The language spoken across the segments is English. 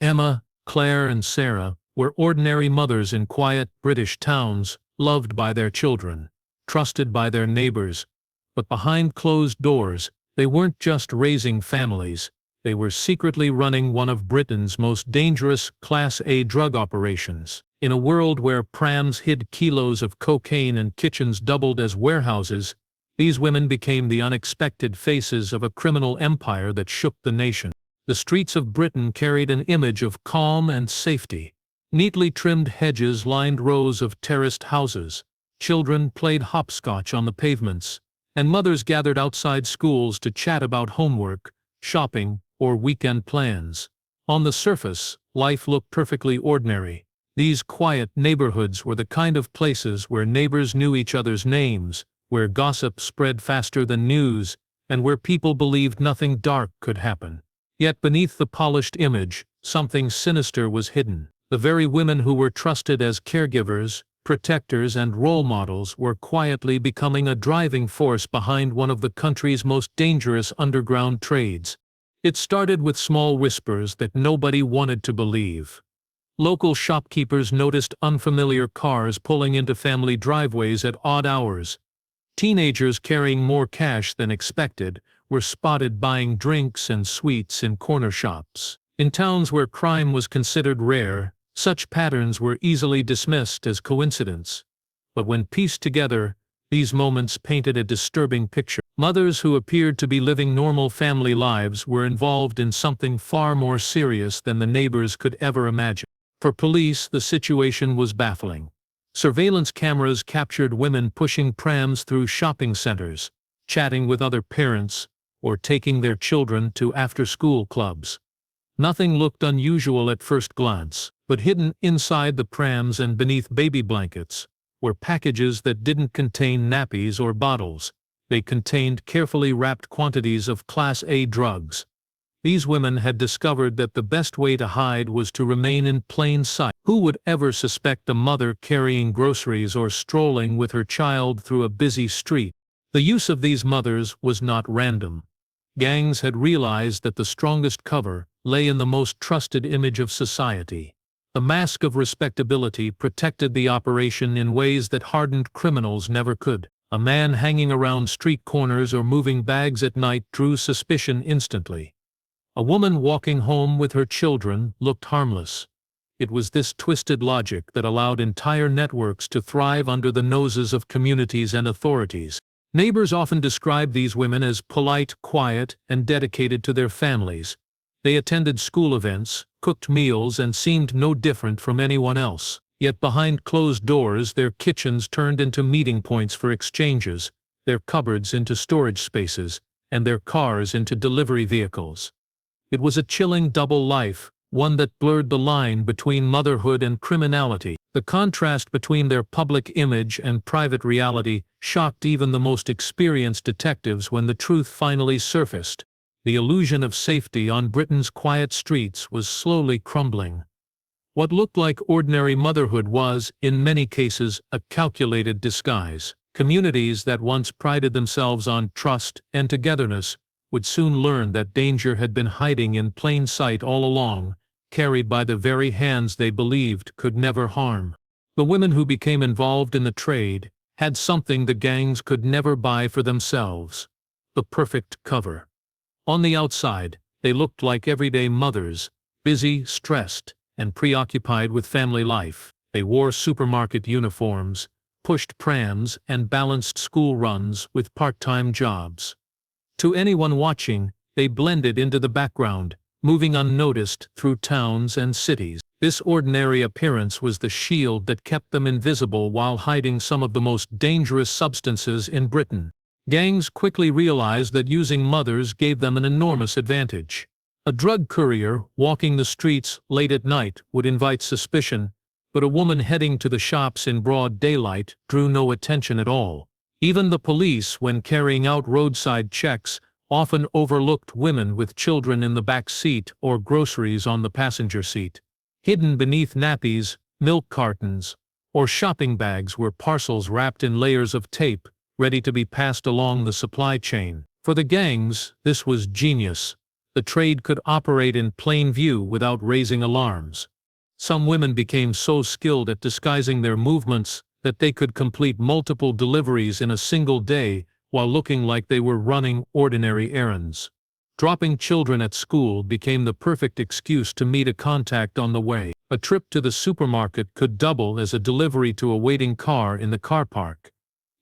Emma, Claire and Sarah were ordinary mothers in quiet British towns, loved by their children, trusted by their neighbors. But behind closed doors, they weren't just raising families, they were secretly running one of Britain's most dangerous Class A drug operations. In a world where prams hid kilos of cocaine and kitchens doubled as warehouses, these women became the unexpected faces of a criminal empire that shook the nation. The streets of Britain carried an image of calm and safety. Neatly trimmed hedges lined rows of terraced houses, children played hopscotch on the pavements, and mothers gathered outside schools to chat about homework, shopping, or weekend plans. On the surface, life looked perfectly ordinary. These quiet neighborhoods were the kind of places where neighbors knew each other's names, where gossip spread faster than news, and where people believed nothing dark could happen. Yet beneath the polished image, something sinister was hidden. The very women who were trusted as caregivers, protectors and role models were quietly becoming a driving force behind one of the country's most dangerous underground trades. It started with small whispers that nobody wanted to believe. Local shopkeepers noticed unfamiliar cars pulling into family driveways at odd hours. Teenagers carrying more cash than expected were spotted buying drinks and sweets in corner shops. In towns where crime was considered rare, such patterns were easily dismissed as coincidence. But when pieced together, these moments painted a disturbing picture. Mothers who appeared to be living normal family lives were involved in something far more serious than the neighbors could ever imagine. For police, the situation was baffling. Surveillance cameras captured women pushing prams through shopping centers, chatting with other parents, or taking their children to after-school clubs. Nothing looked unusual at first glance, but hidden inside the prams and beneath baby blankets were packages that didn't contain nappies or bottles. They contained carefully wrapped quantities of Class A drugs. These women had discovered that the best way to hide was to remain in plain sight. Who would ever suspect a mother carrying groceries or strolling with her child through a busy street? The use of these mothers was not random. Gangs had realized that the strongest cover lay in the most trusted image of society. The mask of respectability protected the operation in ways that hardened criminals never could. A man hanging around street corners or moving bags at night drew suspicion instantly. A woman walking home with her children looked harmless. It was this twisted logic that allowed entire networks to thrive under the noses of communities and authorities. Neighbors often described these women as polite, quiet, and dedicated to their families. They attended school events, cooked meals, and seemed no different from anyone else. Yet behind closed doors, their kitchens turned into meeting points for exchanges, their cupboards into storage spaces, and their cars into delivery vehicles. It was a chilling double life, one that blurred the line between motherhood and criminality. The contrast between their public image and private reality shocked even the most experienced detectives when the truth finally surfaced. The illusion of safety on Britain's quiet streets was slowly crumbling. What looked like ordinary motherhood was, in many cases, a calculated disguise. Communities that once prided themselves on trust and togetherness would soon learn that danger had been hiding in plain sight all along, carried by the very hands they believed could never harm. The women who became involved in the trade had something the gangs could never buy for themselves: the perfect cover. On the outside, they looked like everyday mothers, busy, stressed, and preoccupied with family life. They wore supermarket uniforms, pushed prams, and balanced school runs with part-time jobs. To anyone watching, they blended into the background, moving unnoticed through towns and cities. This ordinary appearance was the shield that kept them invisible while hiding some of the most dangerous substances in Britain. Gangs quickly realized that using mothers gave them an enormous advantage. A drug courier walking the streets late at night would invite suspicion, but a woman heading to the shops in broad daylight drew no attention at all. Even the police, when carrying out roadside checks, often overlooked women with children in the back seat or groceries on the passenger seat. Hidden beneath nappies, milk cartons, or shopping bags were parcels wrapped in layers of tape, ready to be passed along the supply chain. For the gangs, this was genius. The trade could operate in plain view without raising alarms. Some women became so skilled at disguising their movements that they could complete multiple deliveries in a single day while looking like they were running ordinary errands. Dropping children at school became the perfect excuse to meet a contact on the way. A trip to the supermarket could double as a delivery to a waiting car in the car park.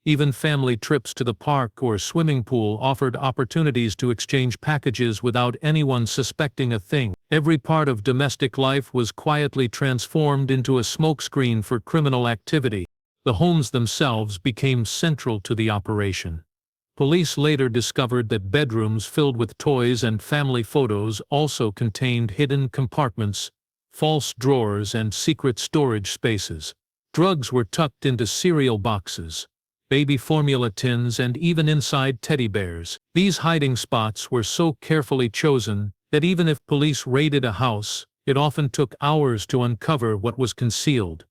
Even family trips to the park or swimming pool offered opportunities to exchange packages without anyone suspecting a thing. Every part of domestic life was quietly transformed into a smokescreen for criminal activity. The homes themselves became central to the operation. Police later discovered that bedrooms filled with toys and family photos also contained hidden compartments, false drawers, and secret storage spaces. Drugs were tucked into cereal boxes, baby formula tins, and even inside teddy bears. These hiding spots were so carefully chosen that even if police raided a house, it often took hours to uncover what was concealed.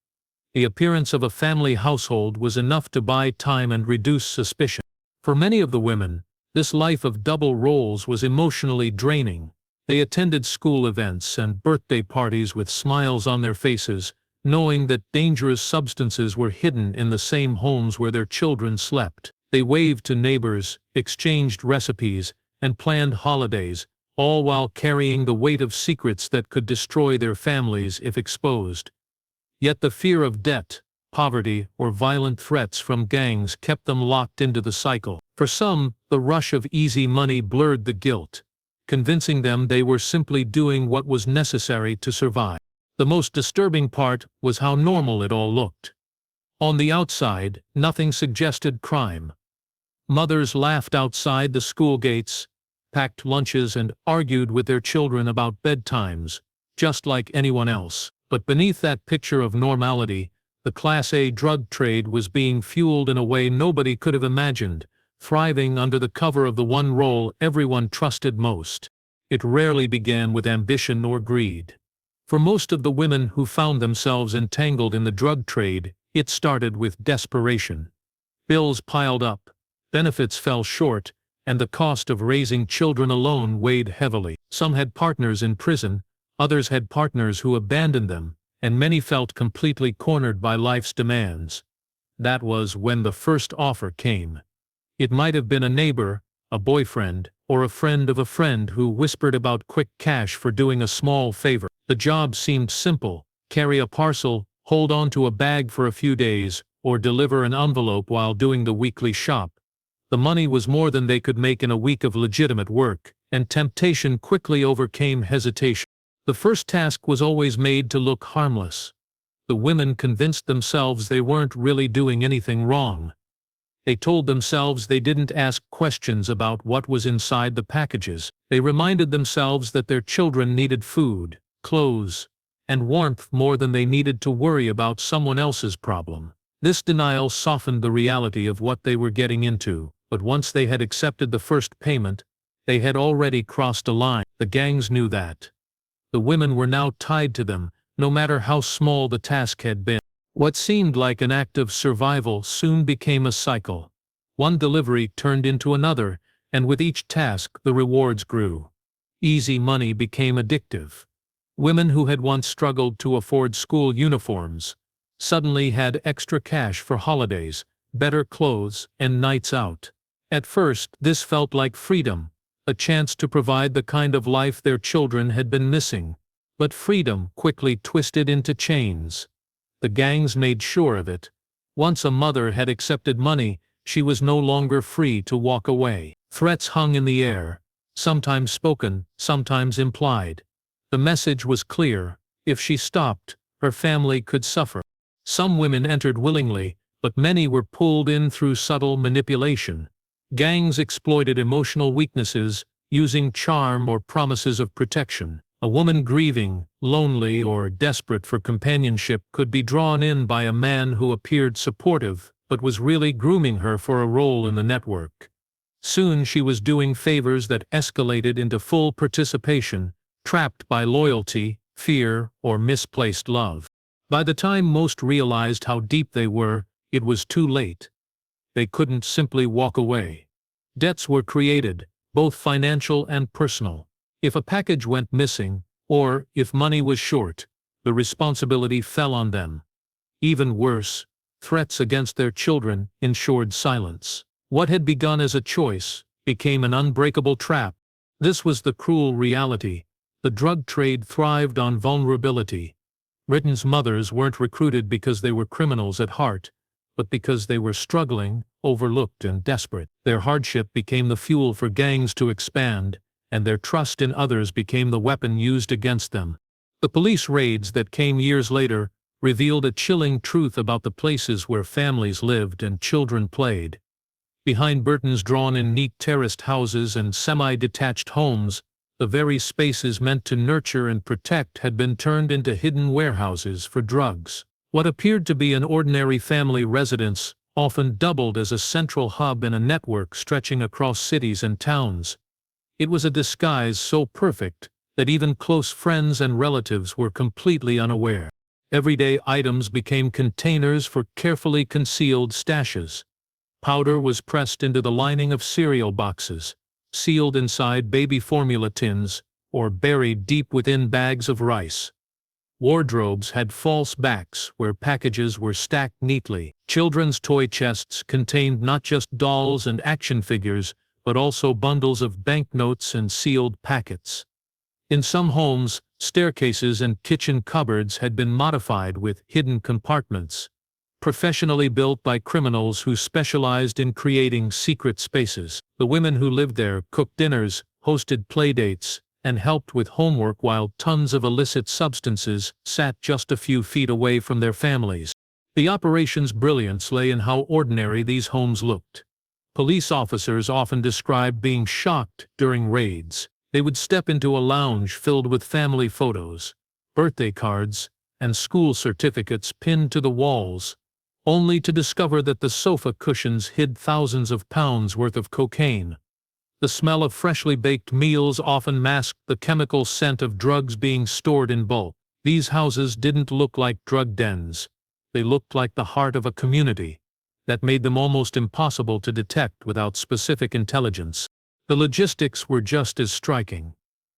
The appearance of a family household was enough to buy time and reduce suspicion. For many of the women, this life of double roles was emotionally draining. They attended school events and birthday parties with smiles on their faces, knowing that dangerous substances were hidden in the same homes where their children slept. They waved to neighbors, exchanged recipes, and planned holidays, all while carrying the weight of secrets that could destroy their families if exposed. Yet the fear of debt, poverty, or violent threats from gangs kept them locked into the cycle. For some, the rush of easy money blurred the guilt, convincing them they were simply doing what was necessary to survive. The most disturbing part was how normal it all looked. On the outside, nothing suggested crime. Mothers laughed outside the school gates, packed lunches, and argued with their children about bedtimes, just like anyone else. But beneath that picture of normality, the Class A drug trade was being fueled in a way nobody could have imagined, thriving under the cover of the one role everyone trusted most. It rarely began with ambition or greed. For most of the women who found themselves entangled in the drug trade, it started with desperation. Bills piled up, benefits fell short, and the cost of raising children alone weighed heavily. Some had partners in prison, others had partners who abandoned them, and many felt completely cornered by life's demands. That was when the first offer came. It might have been a neighbor, a boyfriend, or a friend of a friend who whispered about quick cash for doing a small favor. The job seemed simple: carry a parcel, hold on to a bag for a few days, or deliver an envelope while doing the weekly shop. The money was more than they could make in a week of legitimate work, and temptation quickly overcame hesitation. The first task was always made to look harmless. The women convinced themselves they weren't really doing anything wrong. They told themselves they didn't ask questions about what was inside the packages. They reminded themselves that their children needed food, clothes, and warmth more than they needed to worry about someone else's problem. This denial softened the reality of what they were getting into, but once they had accepted the first payment, they had already crossed a line. The gangs knew that. The women were now tied to them, no matter how small the task had been. What seemed like an act of survival soon became a cycle. One delivery turned into another, and with each task the rewards grew. Easy money became addictive. Women who had once struggled to afford school uniforms suddenly had extra cash for holidays, better clothes, and nights out. At first, this felt like freedom, a chance to provide the kind of life their children had been missing. But freedom quickly twisted into chains. The gangs made sure of it. Once a mother had accepted money, she was no longer free to walk away. Threats hung in the air, sometimes spoken, sometimes implied. The message was clear: if she stopped, her family could suffer. Some women entered willingly, but many were pulled in through subtle manipulation. Gangs exploited emotional weaknesses, using charm or promises of protection. A woman grieving, lonely, or desperate for companionship could be drawn in by a man who appeared supportive but was really grooming her for a role in the network. Soon she was doing favors that escalated into full participation, trapped by loyalty, fear, or misplaced love. By the time most realized how deep they were, it was too late. They couldn't simply walk away. Debts were created, both financial and personal. If a package went missing, or if money was short, the responsibility fell on them. Even worse, threats against their children ensured silence. What had begun as a choice became an unbreakable trap. This was the cruel reality. The drug trade thrived on vulnerability. Britain's mothers weren't recruited because they were criminals at heart, but because they were struggling, overlooked, and desperate. Their hardship became the fuel for gangs to expand, and their trust in others became the weapon used against them. The police raids that came years later revealed a chilling truth about the places where families lived and children played. Behind curtains drawn in neat terraced houses and semi-detached homes, the very spaces meant to nurture and protect had been turned into hidden warehouses for drugs. What appeared to be an ordinary family residence often doubled as a central hub in a network stretching across cities and towns. It was a disguise so perfect that even close friends and relatives were completely unaware. Everyday items became containers for carefully concealed stashes. Powder was pressed into the lining of cereal boxes, sealed inside baby formula tins, or buried deep within bags of rice. Wardrobes had false backs where packages were stacked neatly. Children's toy chests contained not just dolls and action figures, but also bundles of banknotes and sealed packets. In some homes, staircases and kitchen cupboards had been modified with hidden compartments, professionally built by criminals who specialized in creating secret spaces. The women who lived there cooked dinners, hosted playdates, and helped with homework while tons of illicit substances sat just a few feet away from their families. The operation's brilliance lay in how ordinary these homes looked. Police officers often described being shocked during raids. They would step into a lounge filled with family photos, birthday cards, and school certificates pinned to the walls, only to discover that the sofa cushions hid thousands of pounds worth of cocaine. The smell of freshly baked meals often masked the chemical scent of drugs being stored in bulk. These houses didn't look like drug dens. They looked like the heart of a community. That made them almost impossible to detect without specific intelligence. The logistics were just as striking.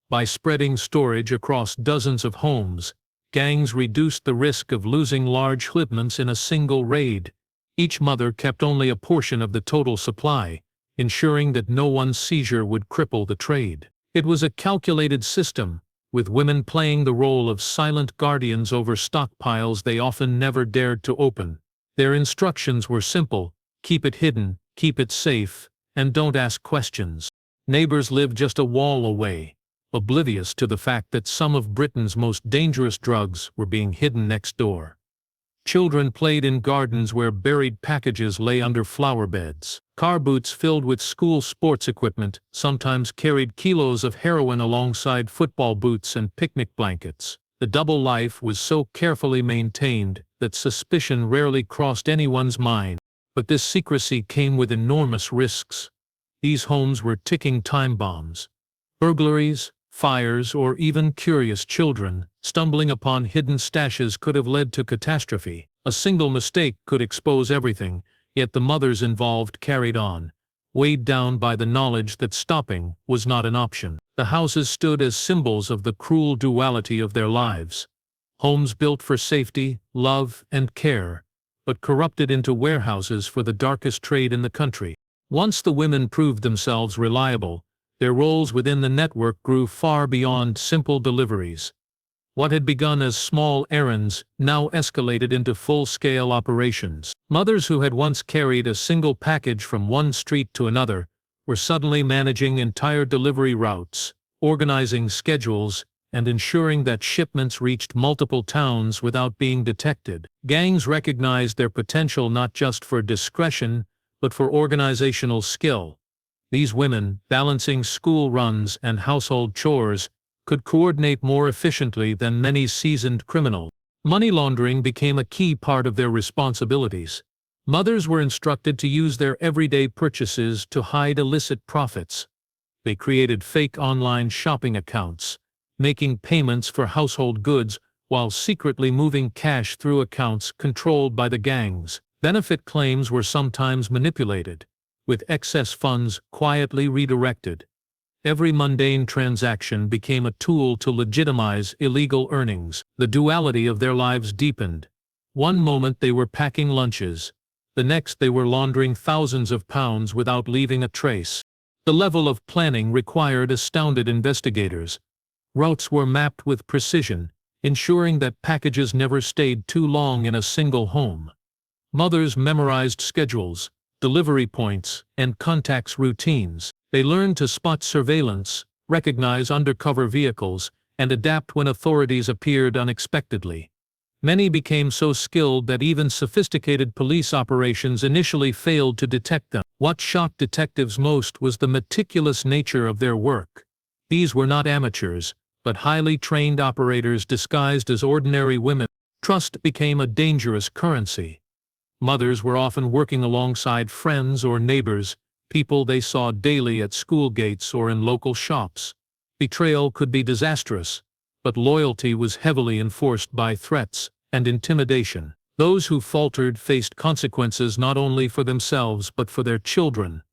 By spreading storage across dozens of homes, gangs reduced the risk of losing large shipments in a single raid. Each mother kept only a portion of the total supply, ensuring that no one seizure would cripple the trade. It was a calculated system, with women playing the role of silent guardians over stockpiles they often never dared to open. Their instructions were simple: keep it hidden, keep it safe, and don't ask questions. Neighbors lived just a wall away, oblivious to the fact that some of Britain's most dangerous drugs were being hidden next door. Children played in gardens where buried packages lay under flower beds. Car boots filled with school sports equipment sometimes carried kilos of heroin alongside football boots and picnic blankets. The double life was so carefully maintained that suspicion rarely crossed anyone's mind. But this secrecy came with enormous risks. These homes were ticking time bombs. Burglaries, fires, or even curious children stumbling upon hidden stashes could have led to catastrophe. A single mistake could expose everything, yet the mothers involved carried on, weighed down by the knowledge that stopping was not an option. The houses stood as symbols of the cruel duality of their lives. Homes built for safety, love, and care, but corrupted into warehouses for the darkest trade in the country. Once the women proved themselves reliable, their roles within the network grew far beyond simple deliveries. What had begun as small errands now escalated into full-scale operations. Mothers who had once carried a single package from one street to another were suddenly managing entire delivery routes, organizing schedules, and ensuring that shipments reached multiple towns without being detected. Gangs recognized their potential not just for discretion, but for organizational skill. These women, balancing school runs and household chores, could coordinate more efficiently than many seasoned criminals. Money laundering became a key part of their responsibilities. Mothers were instructed to use their everyday purchases to hide illicit profits. They created fake online shopping accounts, making payments for household goods while secretly moving cash through accounts controlled by the gangs. Benefit claims were sometimes manipulated, with excess funds quietly redirected. Every mundane transaction became a tool to legitimize illegal earnings. The duality of their lives deepened. One moment they were packing lunches. The next they were laundering thousands of pounds without leaving a trace. The level of planning required astounded investigators. Routes were mapped with precision, ensuring that packages never stayed too long in a single home. Mothers memorized schedules, delivery points, and contacts routines. They learned to spot surveillance, recognize undercover vehicles, and adapt when authorities appeared unexpectedly. Many became so skilled that even sophisticated police operations initially failed to detect them. What shocked detectives most was the meticulous nature of their work. These were not amateurs, but highly trained operators disguised as ordinary women. Trust became a dangerous currency. Mothers were often working alongside friends or neighbors, people they saw daily at school gates or in local shops. Betrayal could be disastrous, but loyalty was heavily enforced by threats and intimidation. Those who faltered faced consequences not only for themselves but for their children.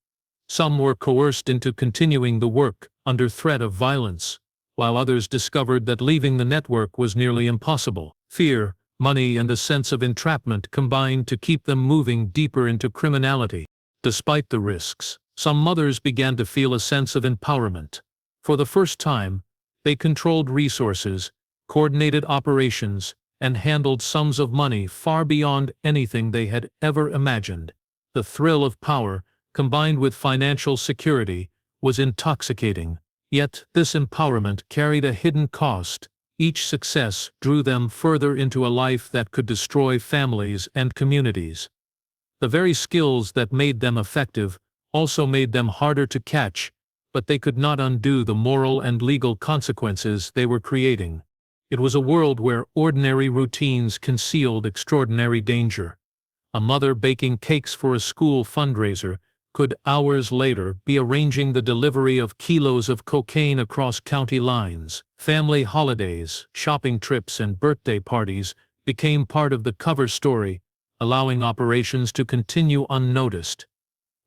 Some were coerced into continuing the work under threat of violence, while others discovered that leaving the network was nearly impossible. Fear, money, and a sense of entrapment combined to keep them moving deeper into criminality. Despite the risks, some mothers began to feel a sense of empowerment. For the first time, they controlled resources, coordinated operations, and handled sums of money far beyond anything they had ever imagined. The thrill of power, combined with financial security, was intoxicating. Yet this empowerment carried a hidden cost. Each success drew them further into a life that could destroy families and communities. The very skills that made them effective also made them harder to catch, but they could not undo the moral and legal consequences they were creating. It was a world where ordinary routines concealed extraordinary danger. A mother baking cakes for a school fundraiser could hours later be arranging the delivery of kilos of cocaine across county lines. Family holidays, shopping trips, and birthday parties became part of the cover story, allowing operations to continue unnoticed.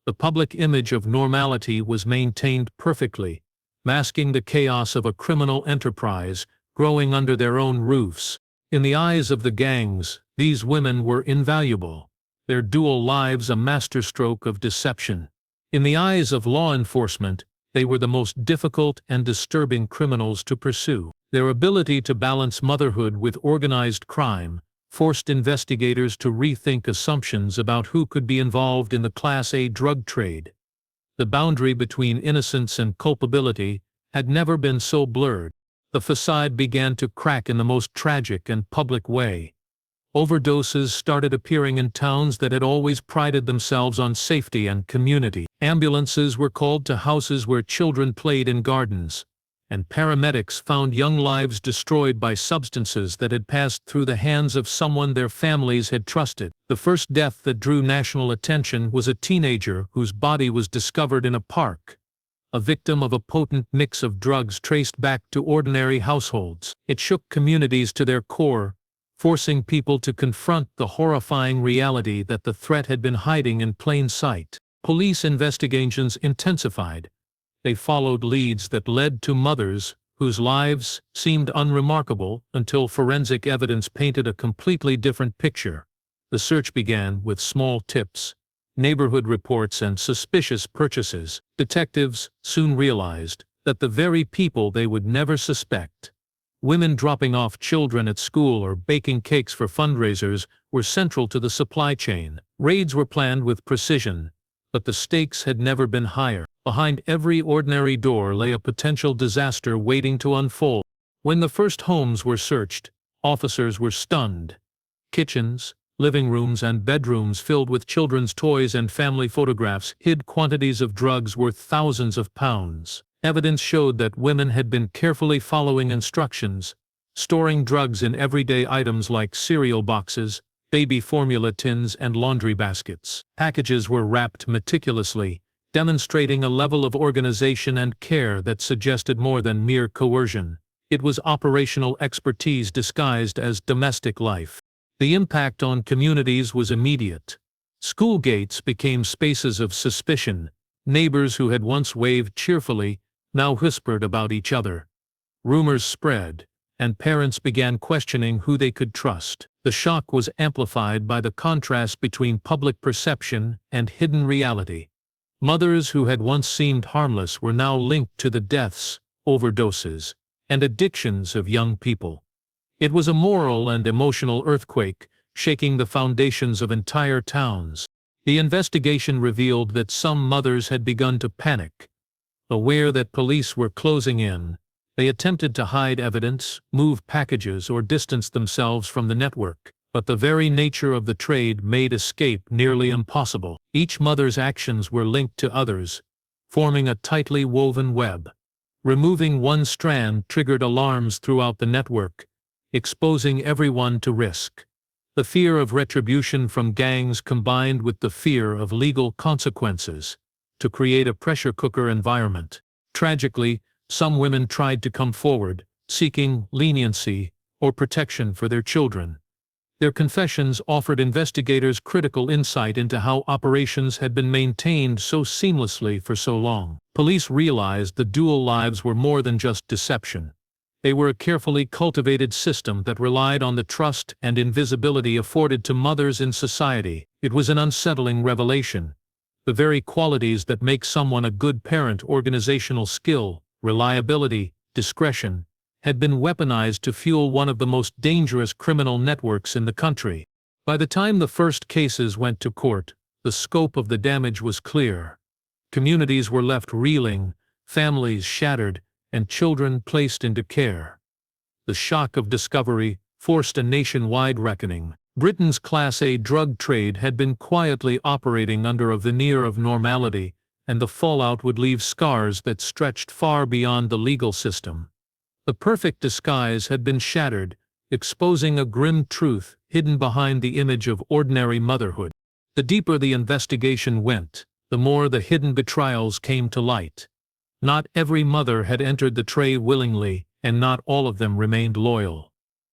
The public image of normality was maintained perfectly, masking the chaos of a criminal enterprise growing under their own roofs. In the eyes of the gangs, these women were invaluable, their dual lives a masterstroke of deception. In the eyes of law enforcement, they were the most difficult and disturbing criminals to pursue. Their ability to balance motherhood with organized crime forced investigators to rethink assumptions about who could be involved in the Class A drug trade. The boundary between innocence and culpability had never been so blurred. The facade began to crack in the most tragic and public way. Overdoses started appearing in towns that had always prided themselves on safety and community. Ambulances were called to houses where children played in gardens, and paramedics found young lives destroyed by substances that had passed through the hands of someone their families had trusted. The first death that drew national attention was a teenager whose body was discovered in a park, a victim of a potent mix of drugs traced back to ordinary households. It shook communities to their core, forcing people to confront the horrifying reality that the threat had been hiding in plain sight. Police investigations intensified. They followed leads that led to mothers whose lives seemed unremarkable until forensic evidence painted a completely different picture. The search began with small tips, neighborhood reports, and suspicious purchases. Detectives soon realized that the very people they would never suspect, women dropping off children at school or baking cakes for fundraisers, were central to the supply chain. Raids were planned with precision, but the stakes had never been higher. Behind every ordinary door lay a potential disaster waiting to unfold. When the first homes were searched, officers were stunned. Kitchens, living rooms, and bedrooms filled with children's toys and family photographs hid quantities of drugs worth thousands of pounds. Evidence showed that women had been carefully following instructions, storing drugs in everyday items like cereal boxes, baby formula tins, and laundry baskets. Packages were wrapped meticulously, demonstrating a level of organization and care that suggested more than mere coercion. It was operational expertise disguised as domestic life. The impact on communities was immediate. School gates became spaces of suspicion. Neighbors who had once waved cheerfully now whispered about each other. Rumors spread, and parents began questioning who they could trust. The shock was amplified by the contrast between public perception and hidden reality. Mothers who had once seemed harmless were now linked to the deaths, overdoses, and addictions of young people. It was a moral and emotional earthquake, shaking the foundations of entire towns. The investigation revealed that some mothers had begun to panic. Aware that police were closing in, they attempted to hide evidence, move packages, or distance themselves from the network. But the very nature of the trade made escape nearly impossible. Each mother's actions were linked to others, forming a tightly woven web. Removing one strand triggered alarms throughout the network, exposing everyone to risk. The fear of retribution from gangs combined with the fear of legal consequences to create a pressure cooker environment. Tragically, some women tried to come forward, seeking leniency or protection for their children. Their confessions offered investigators critical insight into how operations had been maintained so seamlessly for so long. Police realized the dual lives were more than just deception. They were a carefully cultivated system that relied on the trust and invisibility afforded to mothers in society. It was an unsettling revelation. The very qualities that make someone a good parent, organizational skill, reliability, discretion, had been weaponized to fuel one of the most dangerous criminal networks in the country. By the time the first cases went to court, the scope of the damage was clear. Communities were left reeling, families shattered, and children placed into care. The shock of discovery forced a nationwide reckoning. Britain's Class A drug trade had been quietly operating under a veneer of normality, and the fallout would leave scars that stretched far beyond the legal system. The perfect disguise had been shattered, exposing a grim truth hidden behind the image of ordinary motherhood. The deeper the investigation went, the more the hidden betrayals came to light. Not every mother had entered the trade willingly, and not all of them remained loyal.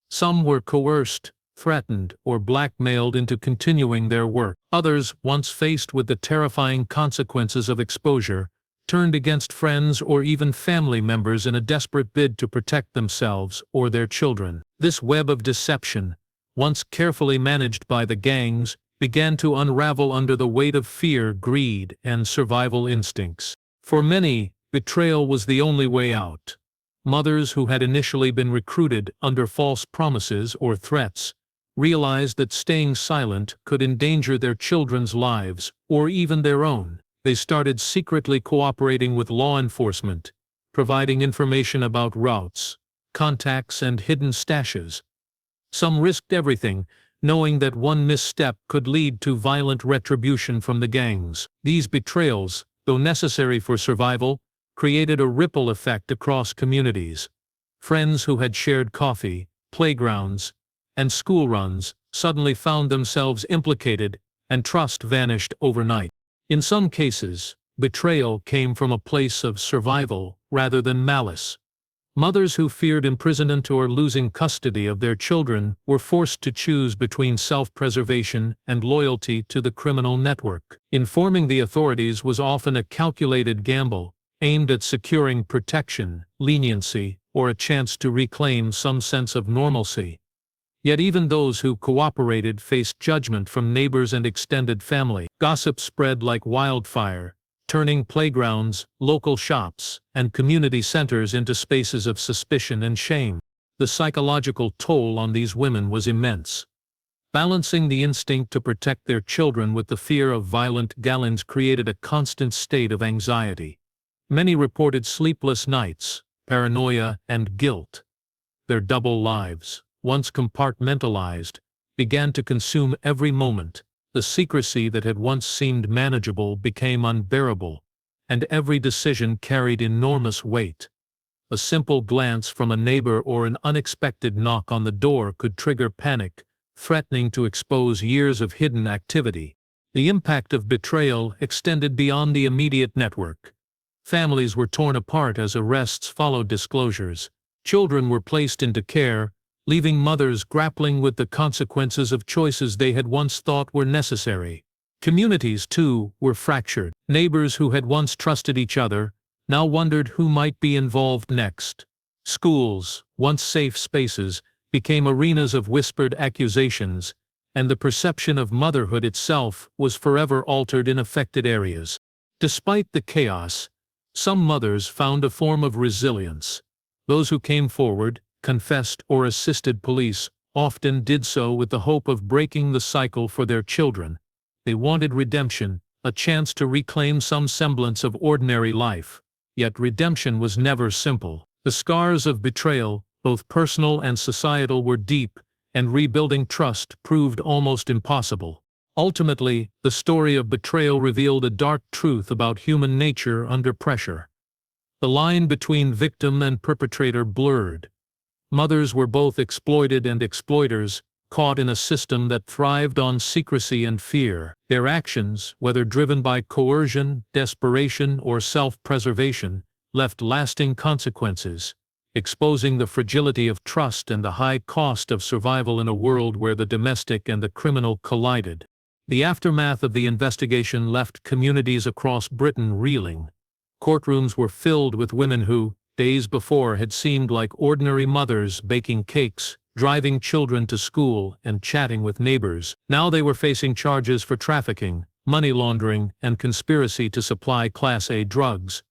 Some were coerced, threatened, or blackmailed into continuing their work. Others, once faced with the terrifying consequences of exposure, turned against friends or even family members in a desperate bid to protect themselves or their children. This web of deception, once carefully managed by the gangs, began to unravel under the weight of fear, greed, and survival instincts. For many, betrayal was the only way out. Mothers who had initially been recruited under false promises or threats realized that staying silent could endanger their children's lives or even their own. They started secretly cooperating with law enforcement, providing information about routes, contacts, and hidden stashes. Some risked everything, knowing that one misstep could lead to violent retribution from the gangs. These betrayals, though necessary for survival, created a ripple effect across communities. Friends who had shared coffee, playgrounds, and school runs suddenly found themselves implicated, and trust vanished overnight. In some cases, betrayal came from a place of survival rather than malice. Mothers who feared imprisonment or losing custody of their children were forced to choose between self-preservation and loyalty to the criminal network. Informing the authorities was often a calculated gamble, aimed at securing protection, leniency, or a chance to reclaim some sense of normalcy. Yet even those who cooperated faced judgment from neighbors and extended family. Gossip spread like wildfire, turning playgrounds, local shops, and community centers into spaces of suspicion and shame. The psychological toll on these women was immense. Balancing the instinct to protect their children with the fear of violent galleons created a constant state of anxiety. Many reported sleepless nights, paranoia, and guilt. Their double lives, once compartmentalized, began to consume every moment. The secrecy that had once seemed manageable became unbearable, and every decision carried enormous weight. A simple glance from a neighbor or an unexpected knock on the door could trigger panic, threatening to expose years of hidden activity. The impact of betrayal extended beyond the immediate network. Families were torn apart as arrests followed disclosures. Children were placed into care, leaving mothers grappling with the consequences of choices they had once thought were necessary. Communities, too, were fractured. Neighbors who had once trusted each other now wondered who might be involved next. Schools, once safe spaces, became arenas of whispered accusations, and the perception of motherhood itself was forever altered in affected areas. Despite the chaos, some mothers found a form of resilience. Those who came forward, confessed or assisted police, often did so with the hope of breaking the cycle for their children. They wanted redemption, a chance to reclaim some semblance of ordinary life. Yet redemption was never simple. The scars of betrayal, both personal and societal, were deep, and rebuilding trust proved almost impossible. Ultimately, the story of betrayal revealed a dark truth about human nature under pressure. The line between victim and perpetrator blurred. Mothers were both exploited and exploiters, caught in a system that thrived on secrecy and fear. Their actions, whether driven by coercion, desperation, or self-preservation, left lasting consequences, exposing the fragility of trust and the high cost of survival in a world where the domestic and the criminal collided. The aftermath of the investigation left communities across Britain reeling. Courtrooms were filled with women who, days before, had seemed like ordinary mothers baking cakes, driving children to school, and chatting with neighbors. Now they were facing charges for trafficking, money laundering, and conspiracy to supply Class A drugs.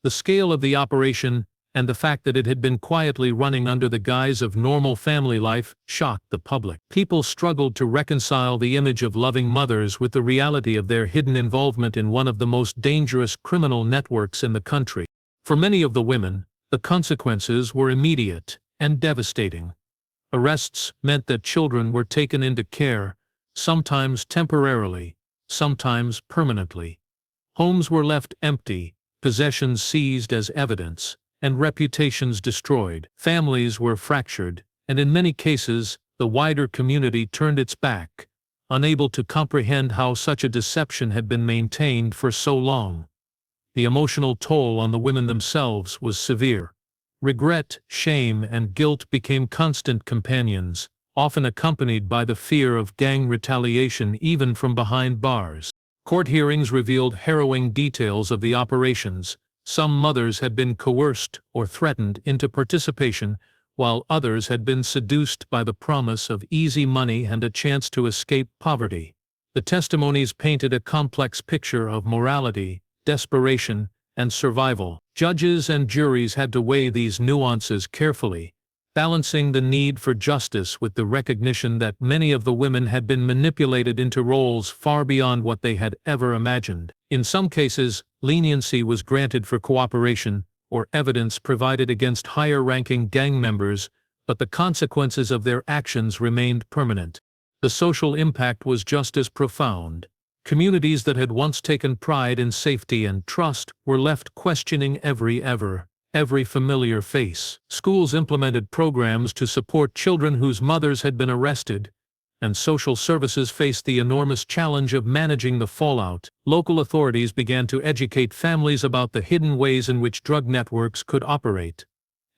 The scale of the operation, and the fact that it had been quietly running under the guise of normal family life, shocked the public. People struggled to reconcile the image of loving mothers with the reality of their hidden involvement in one of the most dangerous criminal networks in the country. For many of the women, the consequences were immediate and devastating. Arrests meant that children were taken into care, sometimes temporarily, sometimes permanently. Homes were left empty, possessions seized as evidence, and reputations destroyed. Families were fractured, and in many cases, the wider community turned its back, unable to comprehend how such a deception had been maintained for so long. The emotional toll on the women themselves was severe. Regret, shame, and guilt became constant companions, often accompanied by the fear of gang retaliation even from behind bars. Court hearings revealed harrowing details of the operations. Some mothers had been coerced or threatened into participation, while others had been seduced by the promise of easy money and a chance to escape poverty. The testimonies painted a complex picture of morality, desperation, and survival. Judges and juries had to weigh these nuances carefully, balancing the need for justice with the recognition that many of the women had been manipulated into roles far beyond what they had ever imagined. In some cases, leniency was granted for cooperation, or evidence provided against higher-ranking gang members, but the consequences of their actions remained permanent. The social impact was just as profound. Communities that had once taken pride in safety and trust were left questioning every familiar face. Schools implemented programs to support children whose mothers had been arrested, and social services faced the enormous challenge of managing the fallout. Local authorities began to educate families about the hidden ways in which drug networks could operate,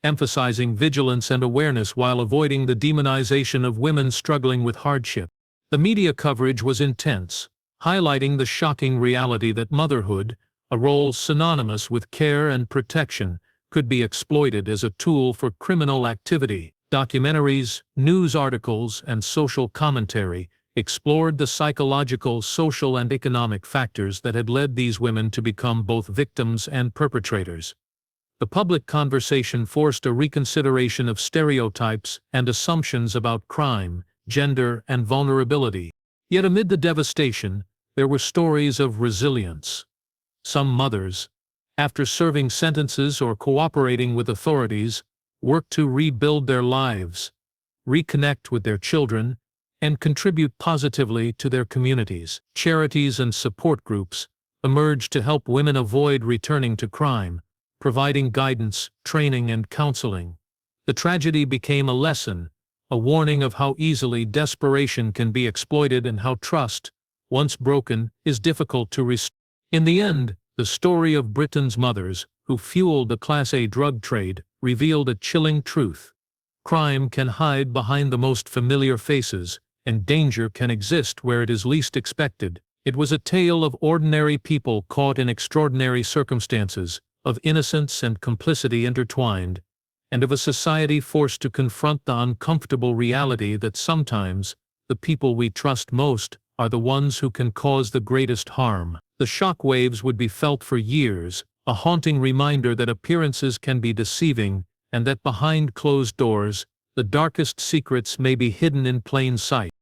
emphasizing vigilance and awareness while avoiding the demonization of women struggling with hardship. The media coverage was intense, highlighting the shocking reality that motherhood, a role synonymous with care and protection, could be exploited as a tool for criminal activity. Documentaries, news articles, and social commentary explored the psychological, social, and economic factors that had led these women to become both victims and perpetrators. The public conversation forced a reconsideration of stereotypes and assumptions about crime, gender, and vulnerability. Yet amid the devastation, there were stories of resilience. Some mothers, after serving sentences or cooperating with authorities, worked to rebuild their lives, reconnect with their children, and contribute positively to their communities. Charities and support groups emerged to help women avoid returning to crime, providing guidance, training, and counseling. The tragedy became a lesson, a warning of how easily desperation can be exploited and how trust, once broken, is difficult to restore. In the end, the story of Britain's mothers, who fueled the Class A drug trade, revealed a chilling truth. Crime can hide behind the most familiar faces, and danger can exist where it is least expected. It was a tale of ordinary people caught in extraordinary circumstances, of innocence and complicity intertwined, and of a society forced to confront the uncomfortable reality that sometimes the people we trust most are the ones who can cause the greatest harm. The shock waves would be felt for years, a haunting reminder that appearances can be deceiving, and that behind closed doors, the darkest secrets may be hidden in plain sight.